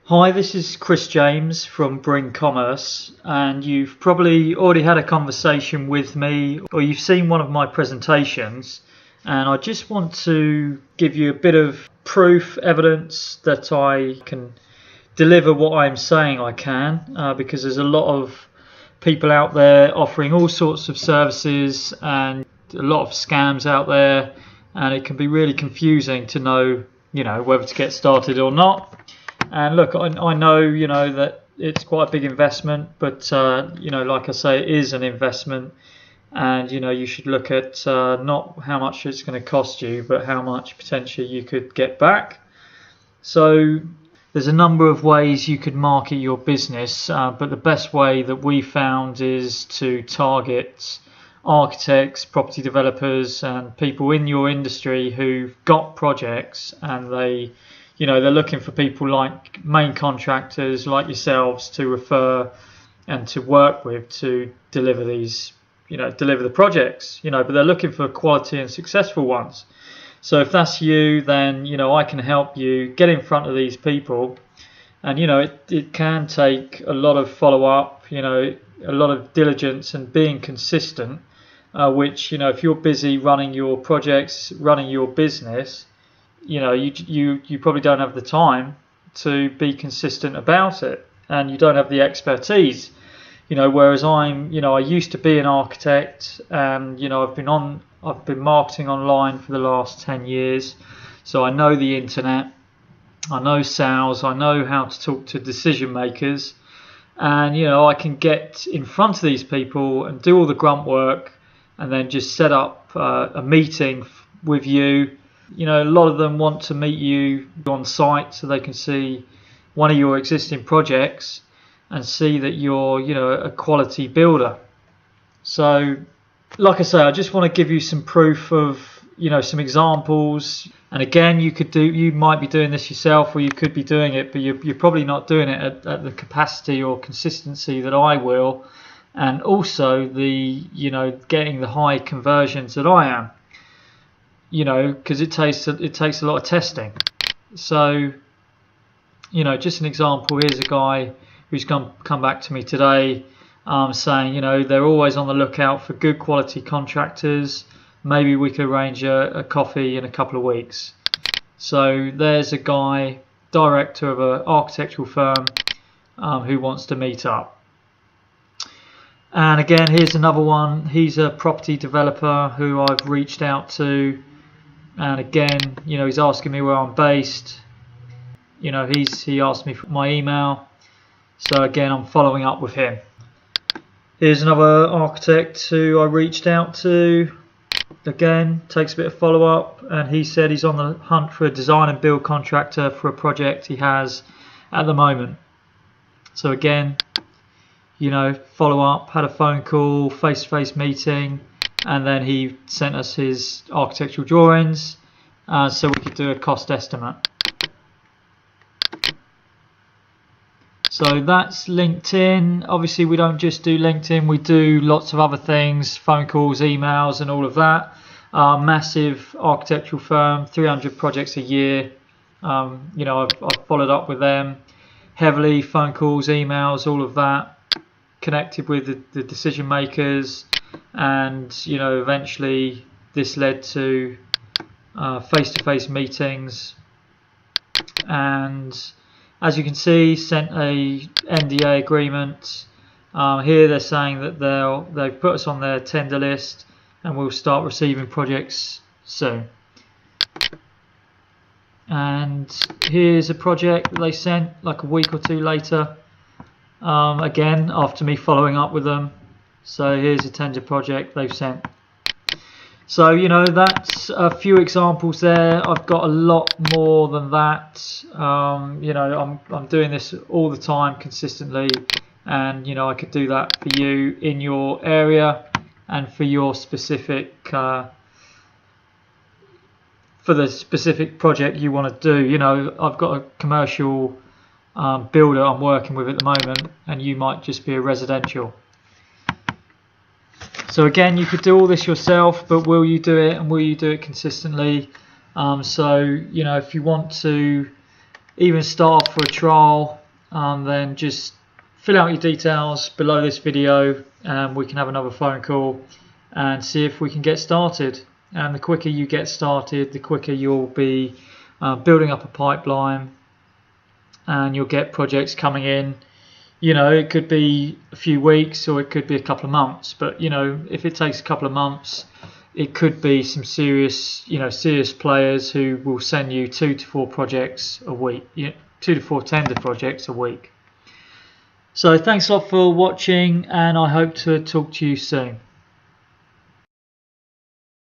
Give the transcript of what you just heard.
Hi, this is Chris James from Bring Commerce, and you've probably already had a conversation with me or you've seen one of my presentations, and I just want to give you a bit of proof, evidence that I can deliver what I'm saying I can, because there's a lot of people out there offering all sorts of services and a lot of scams out there, and it can be really confusing to know, whether to get started or not. And look, I know, that it's quite a big investment, but, like I say, it is an investment. And, you should look at not how much it's going to cost you, but how much potentially you could get back. So there's a number of ways you could market your business, but the best way that we found is to target architects, property developers, and people in your industry who've got projects and they're looking for people like main contractors like yourselves to refer and to work with to deliver these, deliver the projects, but they're looking for quality and successful ones. So if that's you, then, I can help you get in front of these people. And, it can take a lot of follow-up, a lot of diligence and being consistent, which, if you're busy running your projects, running your business, you probably don't have the time to be consistent about it, and you don't have the expertise, whereas I used to be an architect, and I've been marketing online for the last 10 years, so I know the internet, I know sales, I know how to talk to decision makers, and I can get in front of these people and do all the grunt work and then just set up a meeting with you. A lot of them want to meet you on site so they can see one of your existing projects and see that you're, a quality builder. So, like I say, I just want to give you some proof of, some examples. And again, you might be doing this yourself, or you could be doing it, but you're probably not doing it at the capacity or consistency that I will, and also the, getting the high conversions that I am. Because it takes a lot of testing. So, just an example. Here's a guy who's come back to me today, saying, they're always on the lookout for good quality contractors. Maybe we could arrange a coffee in a couple of weeks. So there's a guy, director of an architectural firm, who wants to meet up. And again, here's another one. He's a property developer who I've reached out to. And again, he's asking me where I'm based. He asked me for my email. So again, I'm following up with him. Here's another architect who I reached out to. Again, takes a bit of follow-up. And he said he's on the hunt for a design and build contractor for a project he has at the moment. So again, follow up, had a phone call, face-to-face meeting. And then he sent us his architectural drawings so we could do a cost estimate. So that's LinkedIn. Obviously, we don't just do LinkedIn. We do lots of other things, phone calls, emails, and all of that. Massive architectural firm, 300 projects a year. I've followed up with them heavily, phone calls, emails, all of that. Connected with the decision makers. And eventually this led to face-to-face meetings, and as you can see, sent a NDA agreement. Here they're saying that they've put us on their tender list and we'll start receiving projects soon. And here's a project that they sent like a week or two later, again after me following up with them. So here's a tender project they've sent. So, that's a few examples there. I've got a lot more than that. I'm doing this all the time consistently. And, I could do that for you in your area and for your specific, for the specific project you want to do. I've got a commercial builder I'm working with at the moment, and you might just be a residential. So again, you could do all this yourself, but will you do it, and will you do it consistently? So if you want to even start for a trial, then just fill out your details below this video and we can have another phone call and see if we can get started. And the quicker you get started, the quicker you'll be building up a pipeline and you'll get projects coming in. You know, it could be a few weeks or it could be a couple of months, but you know, if it takes a couple of months, it could be some serious players who will send you 2 to 4 projects a week, 2 to 4 tender projects a week. So thanks a lot for watching, and I hope to talk to you soon.